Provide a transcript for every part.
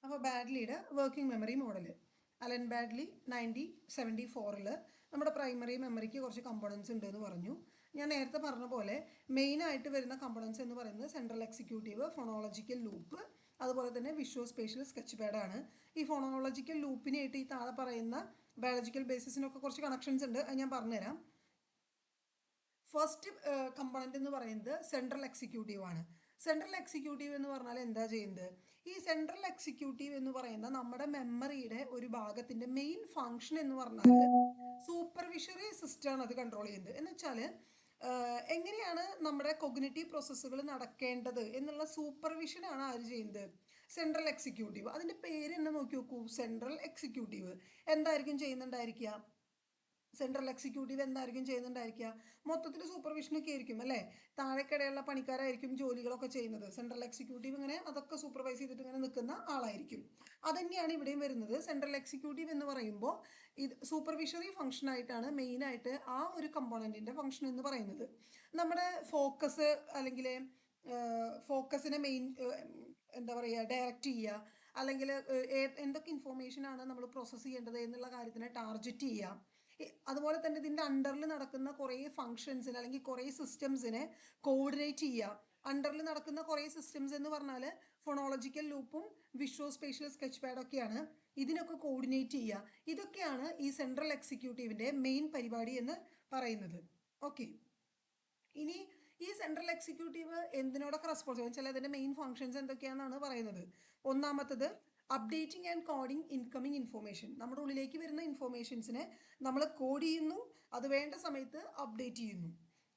അപ്പോൾ ബാഡ്ലിയുടെ working memory model Alan Baddeley 1974 നമ്മുടെ പ്രൈമറി മെമ്മറിക്ക് കുറച്ച് കമ്പോണൻസ് ഉണ്ട് എന്ന് പറഞ്ഞു. ഞാൻ നേരത്തെ പറഞ്ഞ പോലെ മെയിനായിട്ട് വരുന്ന കമ്പോണൻസ് എന്ന് പറയുന്നത് സെൻട്രൽ എക്സിക്യൂട്ടീവ്, ഫോണോളജിക്കൽ ലൂപ്പ്, അതുപോലെ തന്നെ വിഷ്വൽ സ്പേഷ്യൽ സ്കെച്ച് പാഡാണ്. ഈ ഫോണോളജിക്കൽ ലൂപ്പിനായിട്ട് ഈ താഴെ പറയുന്ന ബയോളജിക്കൽ ബേസിസിനൊക്കെ കുറച്ച് കണക്ഷൻസ് ഉണ്ട്, അത് ഞാൻ പറഞ്ഞുതരാം. ഫസ്റ്റ് കമ്പോണൻ്റ് എന്ന് പറയുന്നത് സെൻട്രൽ എക്സിക്യൂട്ടീവ് ആണ്. സെൻട്രൽ എക്സിക്യൂട്ടീവ് എന്ന് പറഞ്ഞാൽ എന്താ ചെയ്യുന്നത്? ഈ സെൻട്രൽ എക്സിക്യൂട്ടീവ് എന്ന് പറയുന്ന നമ്മുടെ മെമ്മറിയുടെ ഒരു ഭാഗത്തിൻ്റെ മെയിൻ ഫങ്ഷൻ എന്ന് പറഞ്ഞാൽ സൂപ്പർവിഷറി സിസ്റ്റമാണ് അത് കൺട്രോൾ ചെയ്യുന്നത്. എന്ന് വെച്ചാൽ എങ്ങനെയാണ് നമ്മുടെ കൊഗ്നിറ്റീവ് പ്രോസസ്സുകൾ നടക്കേണ്ടത് എന്നുള്ള സൂപ്പർവിഷനാണ് ആര് ചെയ്യുന്നത്? Central executive. അതിൻ്റെ പേര് തന്നെ നോക്കി നോക്കൂ, സെൻട്രൽ എക്സിക്യൂട്ടീവ്. എന്തായിരിക്കും ചെയ്യുന്നുണ്ടായിരിക്കുക? സെൻട്രൽ എക്സിക്യൂട്ടീവ് എന്തായിരിക്കും ചെയ്യുന്നുണ്ടായിരിക്കുക? മൊത്തത്തിൽ സൂപ്പർവിഷനൊക്കെ ആയിരിക്കും അല്ലേ? താഴെക്കിടെയുള്ള പണിക്കാരായിരിക്കും ജോലികളൊക്കെ ചെയ്യുന്നത്. സെൻട്രൽ എക്സിക്യൂട്ടീവ് ഇങ്ങനെ അതൊക്കെ സൂപ്പർവൈസ് ചെയ്തിട്ട് ഇങ്ങനെ നിൽക്കുന്ന ആളായിരിക്കും. അതുതന്നെയാണ് ഇവിടെയും വരുന്നത്. സെൻട്രൽ എക്സിക്യൂട്ടീവ് എന്ന് പറയുമ്പോൾ ഇത് സൂപ്പർവിഷറി ഫംഗ്ഷൻ ആയിട്ടാണ് മെയിനായിട്ട് ആ ഒരു കമ്പോണൻറ്റിൻ്റെ ഫംഗ്ഷൻ എന്ന് പറയുന്നത്. നമ്മുടെ ഫോക്കസ് അല്ലെങ്കിൽ ഫോക്കസിനെ എന്താ പറയുക, ഡയറക്റ്റ് ചെയ്യുക, അല്ലെങ്കിൽ എന്തൊക്കെ ഇൻഫോർമേഷനാണ് നമ്മൾ പ്രോസസ്സ് ചെയ്യേണ്ടത് എന്നുള്ള കാര്യത്തിനെ ടാർഗറ്റ് ചെയ്യുക. അതുപോലെ തന്നെ ഇതിൻ്റെ അണ്ടറിൽ നടക്കുന്ന കുറേ ഫങ്ഷൻസിന് അല്ലെങ്കിൽ കുറേ സിസ്റ്റംസിനെ കോർഡിനേറ്റ് ചെയ്യുക. അണ്ടറിൽ നടക്കുന്ന കുറേ സിസ്റ്റംസ് എന്ന് പറഞ്ഞാൽ ഫോണോളജിക്കൽ ലൂപ്പും വിഷ്വൽ സ്പേഷ്യൽ സ്കെച്ച് പാഡൊക്കെയാണ്. ഇതിനൊക്കെ കോർഡിനേറ്റ് ചെയ്യുക. ഇതൊക്കെയാണ് ഈ സെൻട്രൽ എക്സിക്യൂട്ടീവിൻ്റെ മെയിൻ പരിപാടി എന്ന് പറയുന്നത്. ഓക്കെ, ഇനി ഈ സെൻട്രൽ എക്സിക്യൂട്ടീവ് എന്തിനോടൊക്കെ റെസ്പോൺസിബിൾ വെച്ചാൽ അതിൻ്റെ മെയിൻ ഫങ്ഷൻസ് എന്തൊക്കെയാണെന്നാണ് പറയുന്നത്. ഒന്നാമത്തത് updating and coding incoming information. നമ്മുടെ ഉള്ളിലേക്ക് വരുന്ന ഇൻഫോർമേഷൻസിനെ നമ്മൾ കോഡ് ചെയ്യുന്നു, അത് വേണ്ട സമയത്ത് അപ്ഡേറ്റ് ചെയ്യുന്നു.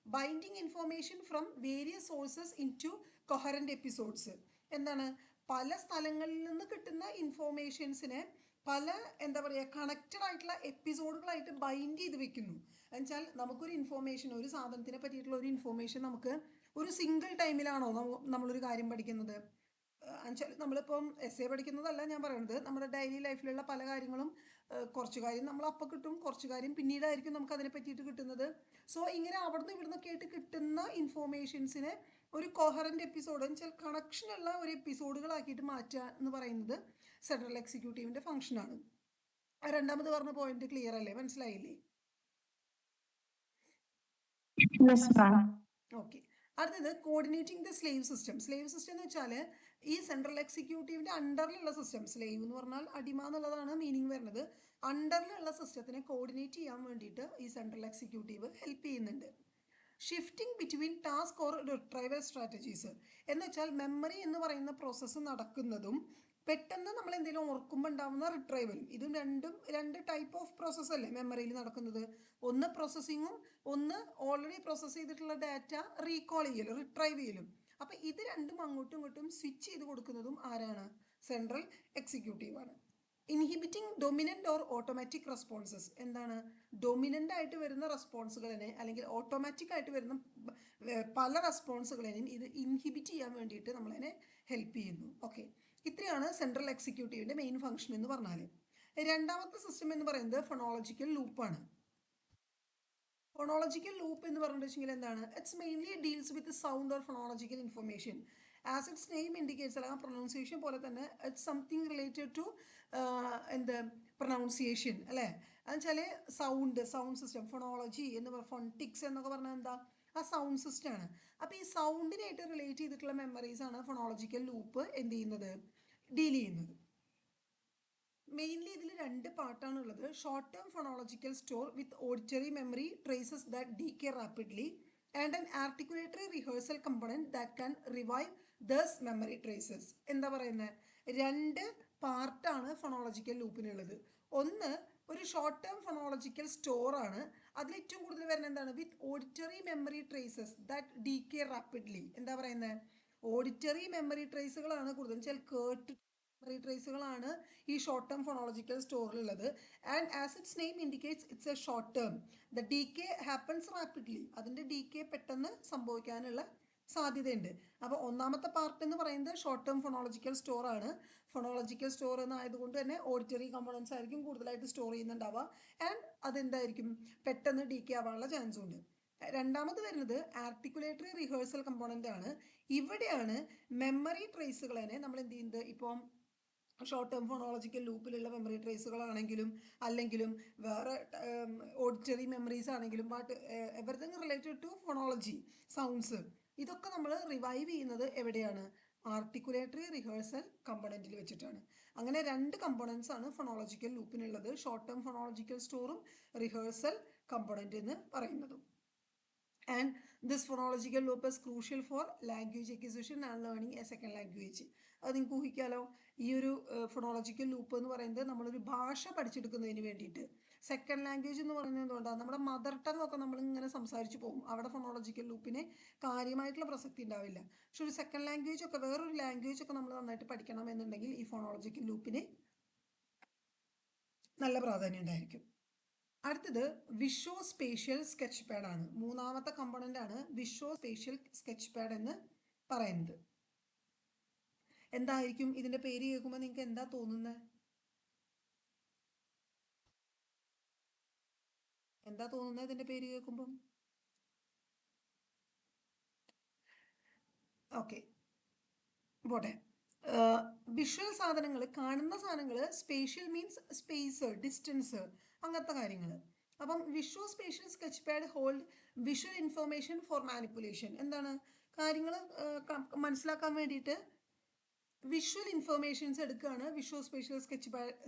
Binding information from various sources into coherent episodes. എന്താണ്? പല സ്ഥലങ്ങളിൽ നിന്ന് കിട്ടുന്ന ഇൻഫോർമേഷൻസിനെ പല എന്താ പറയുക കണക്റ്റഡ് ആയിട്ടുള്ള എപ്പിസോഡുകളായിട്ട് ബൈൻഡ് ചെയ്ത് വെക്കുന്നു. എന്നുവെച്ചാൽ നമുക്കൊരു ഇൻഫോർമേഷൻ, ഒരു സാധനത്തിനെ പറ്റിയിട്ടുള്ള ഒരു ഇൻഫോർമേഷൻ നമുക്ക് ഒരു സിംഗിൾ ടൈമിലാണോ നമ്മളൊരു കാര്യം പഠിക്കുന്നത്? എന്നുവെച്ചാൽ നമ്മളിപ്പം എസ് പഠിക്കുന്നതല്ല ഞാൻ പറയുന്നത്, നമ്മുടെ ഡെയിലി ലൈഫിലുള്ള പല കാര്യങ്ങളും കുറച്ച് കാര്യം നമ്മൾ അപ്പം കിട്ടും, കുറച്ച് കാര്യം പിന്നീടായിരിക്കും നമുക്ക് അതിനെ പറ്റിയിട്ട് കിട്ടുന്നത്. സോ ഇങ്ങനെ അവിടുന്ന് ഇവിടുന്നൊക്കെ ആയിട്ട് കിട്ടുന്ന ഇൻഫോർമേഷൻസിനെ ഒരു കോഹറൻ്റ് എപ്പിസോഡ് എന്ന് വെച്ചാൽ കണക്ഷനുള്ള ഒരു എപ്പിസോഡുകളാക്കിയിട്ട് മാറ്റുക എന്ന് പറയുന്നത് സെൻട്രൽ എക്സിക്യൂട്ടീവിൻ്റെ ഫംഗ്ഷനാണ്. രണ്ടാമത് പറഞ്ഞ പോയിന്റ് ക്ലിയർ അല്ലേ? മനസ്സിലായില്ലേ? ഓക്കെ, അടുത്തത് coordinating the slave system. Slave system എന്ന് വെച്ചാൽ ഈ സെൻട്രൽ എക്സിക്യൂട്ടീവിൻ്റെ അണ്ടറിലുള്ള സിസ്റ്റം. സ്ലേവ് എന്ന് പറഞ്ഞാൽ അടിമ എന്നുള്ളതാണ് മീനിങ് വരുന്നത്. അണ്ടറിലുള്ള സിസ്റ്റത്തിനെ കോർഡിനേറ്റ് ചെയ്യാൻ വേണ്ടിയിട്ട് ഈ സെൻട്രൽ എക്സിക്യൂട്ടീവ് ഹെൽപ്പ് ചെയ്യുന്നുണ്ട്. Shifting between task or retrieval strategies എന്ന് വെച്ചാൽ മെമ്മറി എന്ന് പറയുന്ന പ്രോസസ്സ് നടക്കുന്നതും പെട്ടെന്ന് നമ്മൾ എന്തെങ്കിലും ഓർക്കുമ്പോൾ ഉണ്ടാകുന്ന റിട്രൈവലും, ഇതും രണ്ട് ടൈപ്പ് ഓഫ് പ്രോസസ്സ് അല്ലേ മെമ്മറിയിൽ നടക്കുന്നത്? ഒന്ന് പ്രോസസ്സിങ്ങും ഒന്ന് ഓൾറെഡി പ്രോസസ്സ് ചെയ്തിട്ടുള്ള ഡാറ്റ റീകോൾ ചെയ്യലും റിട്രൈവ് ചെയ്യലും. അപ്പം ഇത് രണ്ടും അങ്ങോട്ടും ഇങ്ങോട്ടും സ്വിച്ച് ചെയ്ത് കൊടുക്കുന്നതും ആരാണ്? സെൻട്രൽ എക്സിക്യൂട്ടീവാണ്. Inhibiting dominant or automatic responses. എന്താണ്? ഡൊമിനൻ്റ് ആയിട്ട് വരുന്ന റെസ്പോൺസുകളിനെ അല്ലെങ്കിൽ ഓട്ടോമാറ്റിക് ആയിട്ട് വരുന്ന പല റെസ്പോൺസുകളെയും ഇത് ഇൻഹിബിറ്റ് ചെയ്യാൻ വേണ്ടിയിട്ട് നമ്മളതിനെ ഹെൽപ്പ് ചെയ്യുന്നു. ഓക്കെ, ഇത്രയാണ് സെൻട്രൽ എക്സിക്യൂട്ടീവിൻ്റെ മെയിൻ ഫംഗ്ഷൻ എന്ന് പറഞ്ഞാൽ. രണ്ടാമത്തെ സിസ്റ്റം എന്ന് പറയുന്നത് ഫോണോളജിക്കൽ ലൂപ്പാണ്. ഫോണോളജിക്കൽ ലൂപ്പ് എന്ന് പറഞ്ഞിട്ടുണ്ടെങ്കിൽ എന്താണ്? It's mainly deals with sound or phonological information. As its name indicates, അല്ലെങ്കിൽ പ്രൊനൗൺസിയേഷൻ പോലെ തന്നെ ഇറ്റ്സ് സംതിങ് റിലേറ്റഡ് ടു എന്ത് പ്രൊനൗൺസിയേഷൻ അല്ലേ? എന്നുവെച്ചാൽ സൗണ്ട് സിസ്റ്റം. ഫോണോളജി എന്ന് പറഞ്ഞാൽ ഫോണിറ്റിക്സ് എന്നൊക്കെ പറഞ്ഞാൽ എന്താ? ആ സൗണ്ട് സിസ്റ്റമാണ്. അപ്പോൾ ഈ സൗണ്ടിനായിട്ട് റിലേറ്റ് ചെയ്തിട്ടുള്ള മെമ്മറീസാണ് ഫോണോളജിക്കൽ ലൂപ്പ് എന്ത് ചെയ്യുന്നത്? ഡീൽ ചെയ്യുന്നത്. മെയിൻലി ഇതിൽ രണ്ട് പാർട്ടാണുള്ളത്. Short term phonological store with auditory memory traces that decay rapidly and an articulatory rehearsal component that can revive those memory traces. എന്താ പറയുന്നത്? രണ്ട് പാർട്ടാണ് ഫോണോളജിക്കൽ ലൂപ്പിനുള്ളത്. ഒന്ന് ഒരു ഷോർട്ട് ടേം ഫോണോളജിക്കൽ സ്റ്റോറാണ്. അതിൽ ഏറ്റവും കൂടുതൽ വരുന്നത് എന്താണ്? With auditory memory traces that decay rapidly. എന്താ പറയുന്നത്? ഓഡിറ്ററി മെമ്മറി ട്രേസുകളാണ് കൂടുതൽ വെച്ചാൽ കേട്ട് മെമ്മറി ട്രേസുകളാണ് ഈ ഷോർട്ട് ടേം ഫോണോളജിക്കൽ സ്റ്റോറിലുള്ളത്. And as its name indicates it's a short term. The decay happens rapidly. അതിൻ്റെ ഡീകേ പെട്ടെന്ന് സംഭവിക്കാനുള്ള സാധ്യതയുണ്ട്. അപ്പോൾ ഒന്നാമത്തെ പാർട്ട് എന്ന് പറയുന്നത് ഷോർട്ട് ടേം ഫോണോളജിക്കൽ സ്റ്റോറാണ്. ഫോണോളജിക്കൽ സ്റ്റോർ എന്നായതുകൊണ്ട് തന്നെ ഓഡിറ്ററി കമ്പോണൻസ് ആയിരിക്കും കൂടുതലായിട്ട് സ്റ്റോർ ചെയ്യുന്നുണ്ടാവുക. ആൻഡ് അതെന്തായിരിക്കും? പെട്ടെന്ന് ഡീകേ ആവാനുള്ള ചാൻസും ഉണ്ട്. രണ്ടാമത് വരുന്നത് ആർട്ടിക്കുലേറ്ററി റിഹേഴ്സൽ കമ്പോണൻ്റ് ആണ്. ഇവിടെയാണ് മെമ്മറി ട്രേസുകളെ നമ്മൾ എന്ത് ചെയ്യുന്നത്? ഇപ്പം ഷോർട്ട് ടേം ഫോണോളജിക്കൽ ലൂപ്പിലുള്ള മെമ്മറി ട്രേസുകളാണെങ്കിലും അല്ലെങ്കിലും വേറെ ഓഡിറ്ററി മെമ്മറീസ് ആണെങ്കിലും but everything related to phonology sounds ഇതൊക്കെ നമ്മൾ റിവൈവ് ചെയ്യുന്നത് എവിടെയാണ്? ആർട്ടിക്കുലേറ്ററി റിഹേഴ്സൽ കമ്പണൻറ്റിൽ വെച്ചിട്ടാണ്. അങ്ങനെ രണ്ട് കമ്പണൻസ് ആണ് ഫോണോളജിക്കൽ ലൂപ്പിനുള്ളത്, ഷോർട്ട് ടേം ഫോണോളജിക്കൽ സ്റ്റോറും റിഹേഴ്സൽ കമ്പണൻറ്റ് എന്ന് പറയുന്നതും. And this phonological loop is crucial for language acquisition and learning a second language. അത് നിങ്ങൾക്ക് ഊഹിക്കാലോ, ഈ ഒരു ഫോണോളജിക്കൽ ലൂപ്പ് എന്ന് പറയുന്നത് നമ്മളൊരു ഭാഷ പഠിച്ചെടുക്കുന്നതിന് വേണ്ടിയിട്ട്. സെക്കൻഡ് ലാംഗ്വേജ് എന്ന് പറയുന്നത് എന്തുകൊണ്ടാണ്? നമ്മുടെ മദർ ടങ് ഒക്കെ നമ്മളിങ്ങനെ സംസാരിച്ച് പോകും, അവിടെ ഫോണോളജിക്കൽ ലൂപ്പിന് കാര്യമായിട്ടുള്ള പ്രസക്തി ഉണ്ടാവില്ല. പക്ഷെ ഒരു സെക്കൻഡ് ലാംഗ്വേജ് ഒക്കെ, വേറൊരു ലാംഗ്വേജ് ഒക്കെ നമ്മൾ നന്നായിട്ട് പഠിക്കണം എന്നുണ്ടെങ്കിൽ ഈ ഫോണോളജിക്കൽ ലൂപ്പിന് നല്ല പ്രാധാന്യം ഉണ്ടായിരിക്കും. അടുത്തത് വിഷ്വോ സ്പേഷ്യൽ സ്കെച്ച് പാഡ് ആണ്. മൂന്നാമത്തെ കമ്പോണന്റ് ആണ് വിഷ്വോ സ്പേഷ്യൽ സ്കെച്ച് പാഡ് എന്ന് പറയുന്നത്. എന്തായിരിക്കും ഇതിന്റെ പേര് കേൾക്കുമ്പോൾ നിങ്ങൾക്ക് എന്താ തോന്നുന്നത്? എന്താ തോന്നുന്നത് ഇതിന്റെ പേര് കേൾക്കുമ്പോൾ? ഓക്കെ, പോട്ടെ. വിഷ്വൽ സാധനങ്ങൾ, കാണുന്ന സാധനങ്ങൾ, സ്പേഷ്യൽ മീൻസ് സ്പേസ്, ഡിസ്റ്റൻസ്, അങ്ങനത്തെ കാര്യങ്ങൾ. അപ്പം visual spatial sketch pad hold visual information for manipulation. എന്താണ്? കാര്യങ്ങൾ മനസ്സിലാക്കാൻ വേണ്ടിയിട്ട് വിഷ്വൽ ഇൻഫർമേഷൻസ് എടുക്കുകയാണ് വിഷ്വൽ സ്പേഷ്യൽ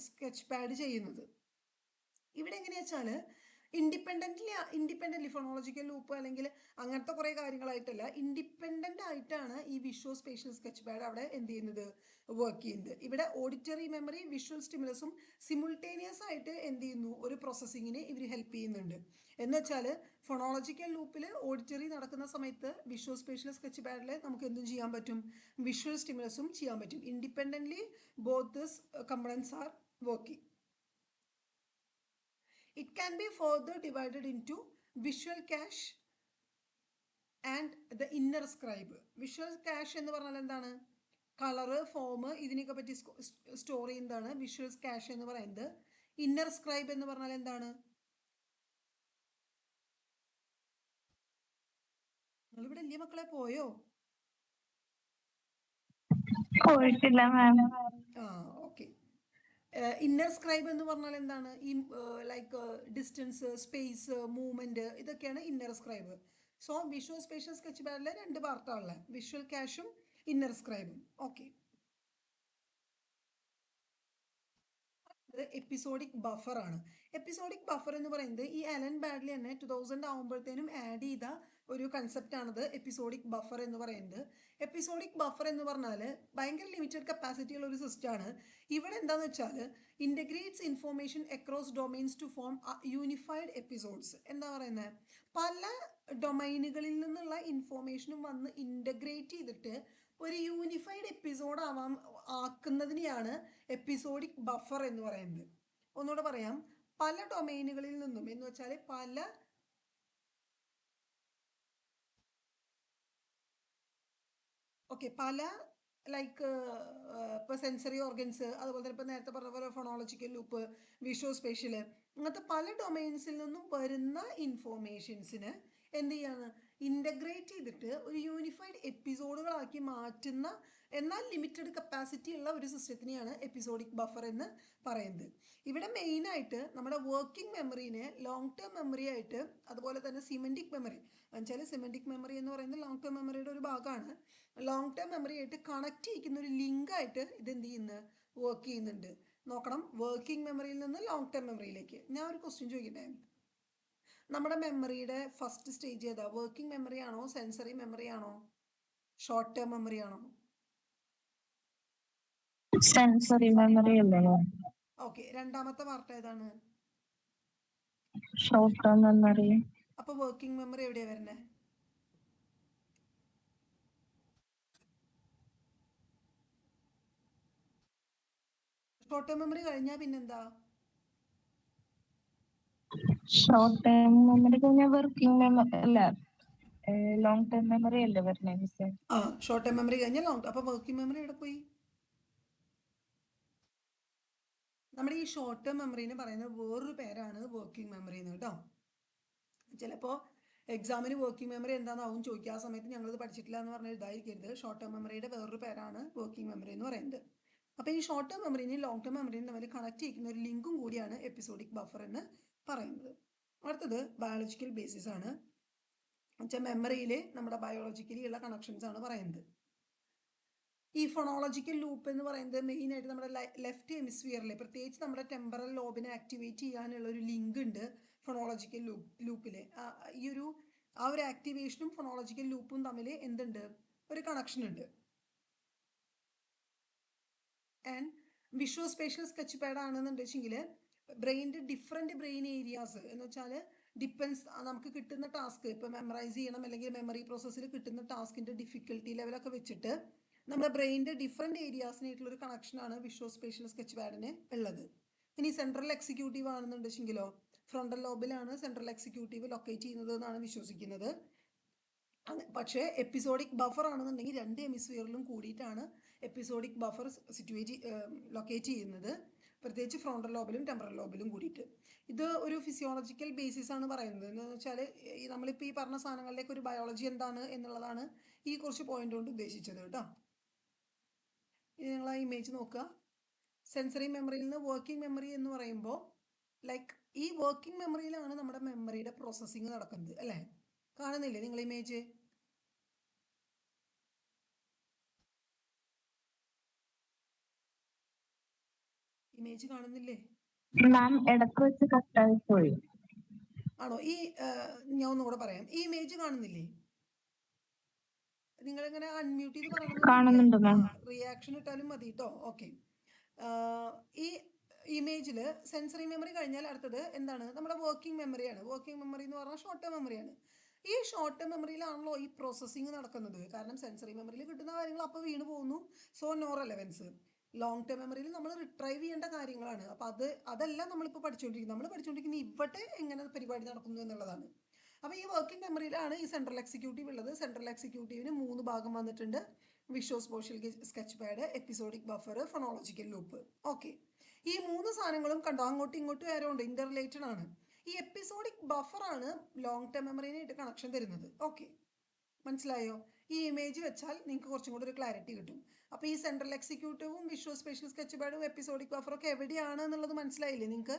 സ്കെച്ച് പാഡ് ചെയ്യുന്നത്. ഇവിടെ എങ്ങനെയാ വെച്ചാൽ ഇൻഡിപെൻഡൻ്റ്ലി ഫോണോളജിക്കൽ ലൂപ്പ് അല്ലെങ്കിൽ അങ്ങനത്തെ കുറേ കാര്യങ്ങളായിട്ടല്ല, ഇൻഡിപെൻഡൻ്റ് ആയിട്ടാണ് ഈ വിഷ്വൽ സ്പേഷ്യൽ സ്കെച്ച് പാഡ് അവിടെ എന്ത് ചെയ്യുന്നത്, വർക്ക് ചെയ്യുന്നത്. ഇവിടെ ഓഡിറ്ററി മെമ്മറി വിഷ്വൽ സ്റ്റിമുലസും സിമുൾട്ടേനിയസ് ആയിട്ട് എന്ത് ചെയ്യുന്നു, ഒരു പ്രോസസ്സിങ്ങിന് ഇവർ ഹെൽപ്പ് ചെയ്യുന്നുണ്ട്. എന്ന് വെച്ചാൽ ഫോണോളജിക്കൽ ലൂപ്പിൽ ഓഡിറ്ററി നടക്കുന്ന സമയത്ത് വിഷ്വൽ സ്പേഷ്യൽ സ്കെച്ച് പാഡിൽ നമുക്ക് എന്തും ചെയ്യാൻ പറ്റും, വിഷ്വൽ സ്റ്റിമുലസും ചെയ്യാൻ പറ്റും. Independently both this components are working. It can be further divided into visual cache and the inner scribe. Visual cache എന്ന് പറഞ്ഞാൽ എന്താണ്? കളറ്, ഫോം, ഇതിനൊക്കെ പറ്റി സ്റ്റോർ ചെയ്യുന്നതാണ് വിഷ്വൽ കാഷ് എന്ന് പറയുന്നത്. ഇന്നർ സ്ക്രൈബ് എന്ന് പറഞ്ഞാൽ എന്താണ്? നിങ്ങളിവിടെ ഇല്ലേ മക്കളെ, പോയോ? പോയിട്ടില്ല മാം. ആ, ഓക്കെ. ഇന്നർ സ്ക്രൈബ് എന്ന് പറഞ്ഞാൽ എന്താണ്? ഈ ലൈക്ക് ഡിസ്റ്റൻസ്, സ്പേസ്, മൂവ്മെന്റ്, ഇതൊക്കെയാണ് inner scribe. So visual spatial sketch പാഡിലെ രണ്ട് പാർട്ടാണുള്ളത്, വിഷ്വൽ കാഷും ഇന്നർ സ്ക്രൈബും. ഓക്കെ. എപ്പിസോഡിക് ബഫർ ആണ്. എപ്പിസോഡിക് ബഫർ എന്ന് പറയുന്നത് ഈ അലൻ ബാഡ്ലി തന്നെ 2000 ആകുമ്പോഴത്തേനും ആഡ് ചെയ്ത ഒരു കൺസെപ്റ്റ് ആണത് എപ്പിസോഡിക് ബഫർ എന്ന് പറയുന്നത്. എപ്പിസോഡിക് ബഫർ എന്ന് പറഞ്ഞാൽ ഭയങ്കര ലിമിറ്റഡ് കപ്പാസിറ്റി ഉള്ള ഒരു സിസ്റ്റമാണ്. ഇവിടെ എന്താണെന്ന് വെച്ചാൽ integrates information across domains to form unified episodes. എന്താ പറയുന്നത്? പല ഡൊമൈനുകളിൽ നിന്നുള്ള ഇൻഫോർമേഷനും വന്ന് ഇൻ്റഗ്രേറ്റ് ചെയ്തിട്ട് ഒരു യൂണിഫൈഡ് എപ്പിസോഡ് ആക്കുന്നതിനെയാണ് എപ്പിസോഡിക് ബഫർ എന്ന് പറയുന്നത്. ഒന്നുകൂടെ പറയാം, പല ഡൊമൈനുകളിൽ നിന്നും എന്ന് വെച്ചാൽ പല ലൈക്ക് ഇപ്പോൾ സെൻസറി ഓർഗൻസ്, അതുപോലെ തന്നെ ഇപ്പോൾ നേരത്തെ പറഞ്ഞ പോലെ ഫോണോളജിക്കൽ ലൂപ്പ്, വിഷ്വൽ സ്പേഷ്യൽ, അങ്ങനത്തെ പല ഡൊമൈൻസിൽ നിന്നും വരുന്ന ഇൻഫോർമേഷൻസിന് എന്ത് ചെയ്യാണ്, ഇൻ്റഗ്രേറ്റ് ചെയ്തിട്ട് ഒരു യൂണിഫൈഡ് എപ്പിസോഡുകളാക്കി മാറ്റുന്ന എന്നാൽ ലിമിറ്റഡ് കപ്പാസിറ്റി ഉള്ള ഒരു സിസ്റ്റത്തിനെയാണ് എപ്പിസോഡിക് ബഫർ എന്ന് പറയുന്നത്. ഇവിടെ മെയിനായിട്ട് നമ്മുടെ വർക്കിംഗ് മെമ്മറീനെ ലോങ് ടേം മെമ്മറി ആയിട്ട്, അതുപോലെ തന്നെ സിമെൻറ്റിക് മെമ്മറി എന്നുവെച്ചാൽ സിമെൻറ്റിക് മെമ്മറി എന്ന് പറയുന്നത് ലോങ് ടേം മെമ്മറിയുടെ ഒരു ഭാഗമാണ്. ലോങ് ടേം മെമ്മറി ആയിട്ട് കണക്ട് ചെയ്യിക്കുന്ന ഒരു ലിങ്കായിട്ട് ഇത് എന്ത് ചെയ്യുന്നത്, വർക്ക് ചെയ്യുന്നുണ്ട്. നോക്കണം, വർക്കിംഗ് മെമ്മറിയിൽ നിന്ന് ലോങ് ടേം മെമ്മറിയിലേക്ക്. ഞാൻ ഒരു ക്വസ്റ്റ്യൻ ചോദിക്കട്ടെ, നമ്മുടെ മെമ്മറിയുടെ ഫസ്റ്റ് സ്റ്റേജ് ഏതാ? വർക്കിംഗ് മെമ്മറി ആണോ, സെൻസറി മെമ്മറി ആണോ, ഷോർട്ട് ടേം മെമ്മറി ആണോ? സെൻസറി മെമ്മറി അല്ലേ? ഓക്കെ, രണ്ടാമത്തെ പാർട്ട് ഏതാണ്? Short term memory. അപ്പൊ വർക്കിംഗ് മെമ്മറി എവിടെയാ വരുന്നത്? ഷോർട്ട് ടേം മെമ്മറി കഴിഞ്ഞാൽ പിന്നെന്താ? ഷോർട്ട് ടേം മെമ്മറി കഴിഞ്ഞാൽ വർക്കിംഗ് മെമ്മറി അല്ല, ലോങ് ടേം മെമ്മറി അല്ലേ വരുന്നത്? ആ, ഷോർട്ട് ടേം മെമ്മറി കഴിഞ്ഞാൽ ലോങ് ടേം. അപ്പൊ വർക്കിംഗ് മെമ്മറി എവിടെ പോയി? നമ്മുടെ ഈ ഷോർട്ട് ടേം മെമ്മറിന് പറയുന്ന വേറൊരു പേരാണ് വർക്കിംഗ് മെമ്മറി എന്ന് കേട്ടോ. ചിലപ്പോൾ എക്സാമിന് വർക്കിംഗ് മെമ്മറി എന്താണെന്നാവും ചോദിക്കുക. ആ സമയത്ത് ഞങ്ങളിത് പഠിച്ചിട്ടില്ല എന്ന് പറഞ്ഞാൽ ഇതായിരിക്കരുത്. ഷോർട്ട് ടേം മെമ്മറിയുടെ വേറൊരു പേരാണ് വർക്കിംഗ് മെമ്മറി എന്ന് പറയുന്നത്. അപ്പോൾ ഈ ഷോർട്ട് ടേം മെമ്മറിനെയും ലോങ് ടേം മെമ്മറിനെയും തമ്മിൽ കണക്ട് ചെയ്യുന്ന ഒരു ലിങ്കും കൂടിയാണ് എപ്പിസോഡിക് ബഫർ എന്ന് പറയുന്നത്. അടുത്തത് ബയോളജിക്കൽ ബേസിസ് ആണ്. എന്നുവെച്ചാൽ മെമ്മറിയിൽ നമ്മുടെ ബയോളജിക്കലി ഉള്ള കണക്ഷൻസ് ആണ് പറയുന്നത്. ഈ ഫൊണോളജിക്കൽ ലൂപ്പ് എന്ന് പറയുന്നത് മെയിനായിട്ട് നമ്മുടെ ലെഫ്റ്റ് ഹെമിസ്ഫിയറിൽ, പ്രത്യേകിച്ച് നമ്മുടെ ടെമ്പറൽ ലോബിനെ ആക്ടിവേറ്റ് ചെയ്യാനുള്ള ഒരു ലിങ്ക് ഉണ്ട് ഫൊണോളജിക്കൽ ലൂപ്പിൽ. ആ ഒരു ആക്ടിവേഷനും ഫൊണോളജിക്കൽ ലൂപ്പും തമ്മിൽ എന്തുണ്ട്, ഒരു കണക്ഷൻ ഉണ്ട്. And visual spatial sketch pad ആണെന്നുണ്ടെങ്കിൽ ബ്രെയിനിൻ്റെ ഡിഫറെൻറ്റ് ബ്രെയിൻ ഏരിയാസ് എന്ന് വെച്ചാൽ ഡിപ്പെൻസ് നമുക്ക് കിട്ടുന്ന ടാസ്ക്, ഇപ്പോൾ മെമ്മറൈസ് ചെയ്യണം അല്ലെങ്കിൽ മെമ്മറി പ്രോസസ്സിൽ കിട്ടുന്ന ടാസ്കിൻ്റെ ഡിഫിക്കൽട്ടി ലെവലൊക്കെ വെച്ചിട്ട് നമ്മുടെ ബ്രെയിനിൻ്റെ ഡിഫറെൻറ്റ് ഏരിയാസിനായിട്ടുള്ളൊരു കണക്ഷനാണ് വിഷ്വൽ സ്പേഷ്യൽ സ്കെച്ച് പാഡിന് ഉള്ളത്. ഇനി സെൻട്രൽ എക്സിക്യൂട്ടീവ് ആണെന്നുണ്ടെങ്കിലോ ഫ്രണ്ടൽ ലോബിലാണ് സെൻട്രൽ എക്സിക്യൂട്ടീവ് ലൊക്കേറ്റ് ചെയ്യുന്നത് എന്നാണ് വിശ്വസിക്കുന്നത്. പക്ഷേ എപ്പിസോഡിക് ബഫർ ആണെന്നുണ്ടെങ്കിൽ രണ്ട് ഹെമിസ്ഫിയറിലും കൂടിയിട്ടാണ് എപ്പിസോഡിക് ബഫർ ലൊക്കേറ്റ് ചെയ്യുന്നത്, പ്രത്യേകിച്ച് ഫ്രോണ്ടൽ ലോബിലും ടെമ്പറൽ ലോബിലും കൂടിയിട്ട്. ഇത് ഒരു ഫിസിയോളജിക്കൽ ബേസിസ് ആണ് പറയുന്നത്. എന്ന് വെച്ചാൽ നമ്മളിപ്പോൾ ഈ പറഞ്ഞ സാധനങ്ങളിലേക്ക് ഒരു ബയോളജി എന്താണ് എന്നുള്ളതാണ് ഈ കുറച്ച് പോയിന്റ് കൊണ്ട് ഉദ്ദേശിച്ചത് കേട്ടോ. ഇനി നിങ്ങൾ ആ ഇമേജ് നോക്കുക. സെൻസറി മെമ്മറിയിൽ നിന്ന് വർക്കിംഗ് മെമ്മറി എന്ന് പറയുമ്പോൾ ഈ വർക്കിംഗ് മെമ്മറിയിലാണ് നമ്മുടെ മെമ്മറിയുടെ പ്രോസസ്സിങ് നടക്കുന്നത് അല്ലേ? കാണുന്നില്ലേ നിങ്ങൾ ഇമേജ്? ഇമേജ് കാണുന്നില്ലേ? മാം ഇടയ്ക്ക് വെച്ച് കട്ടായി പോയി. ആണോ? ഞാൻ ഒന്നുകൂടെ പറയാം. ഈ ഇമേജ് കാണുന്നില്ലേ? നിങ്ങളിങ്ങനെ അൺമ്യൂട്ട് ചെയ്ത് കാണുന്നുണ്ട് മാം. റിയാക്ഷൻ ഇട്ടാലും മതി കേട്ടോ. ഓക്കെ. ഈ ഇമേജിൽ സെൻസറി മെമ്മറി കഴിഞ്ഞാൽ അടുത്തത് എന്താണ്? നമ്മുടെ വർക്കിംഗ് മെമ്മറിയാണ്. വർക്കിംഗ് മെമ്മറി എന്ന് പറഞ്ഞാൽ ഷോർട്ട് ടേം മെമ്മറിയാണ്. ഈ ഷോർട്ട് ടേം മെമ്മറിയിലാണല്ലോ ഈ പ്രോസസ്സിങ് നടക്കുന്നത്. കാരണം സെൻസറി മെമ്മറിയിൽ കിട്ടുന്ന കാര്യങ്ങൾ അപ്പോൾ വീണ് പോകുന്നു, so no relevance. Long term മെമ്മറിയിൽ നമ്മൾ റിട്രൈവ് ചെയ്യേണ്ട കാര്യങ്ങളാണ്. അപ്പോൾ അതെല്ലാം നമ്മളിപ്പോൾ പഠിച്ചുകൊണ്ടിരിക്കുന്നത്. നമ്മൾ പഠിച്ചുകൊണ്ടിരിക്കുന്നത് ഇവിടെ എങ്ങനെ പരിപാടി നടക്കുന്നു എന്നുള്ളതാണ്. അപ്പോൾ ഈ വർക്കിംഗ് മെമ്മറിയിലാണ് ഈ സെൻട്രൽ എക്സിക്യൂട്ടീവ് ഉള്ളത്. സെൻട്രൽ എക്സിക്യൂട്ടീവിന് 3 ഭാഗം വന്നിട്ടുണ്ട്: visual spatial sketch pad, episodic buffer, phonological loop. Okay. ഈ 3 സാധനങ്ങളും കണ്ടോ, അങ്ങോട്ടും ഇങ്ങോട്ടും ആരോണ്ട് ഇന്റർ റിലേറ്റഡ് ആണ്. ഈ എപ്പിസോഡിക് ബഫറാണ് ലോങ് ടേം മെമ്മറിനായിട്ട് കണക്ഷൻ തരുന്നത്. ഓക്കെ, മനസ്സിലായോ? ഈ ഇമേജ് വെച്ചാൽ നിങ്ങൾക്ക് കുറച്ചും കൂടി ഒരു ക്ലാരിറ്റി കിട്ടും. അപ്പോൾ ഈ സെൻട്രൽ എക്സിക്യൂട്ടീവും വിഷ്വൽ സ്പേഷ്യൽ സ്കെച്ച് പാഡും എപ്പിസോഡിക് ബഫറൊക്കെ എവിടെയാണ് എന്നുള്ളത് മനസ്സിലായില്ലേ നിങ്ങൾക്ക്?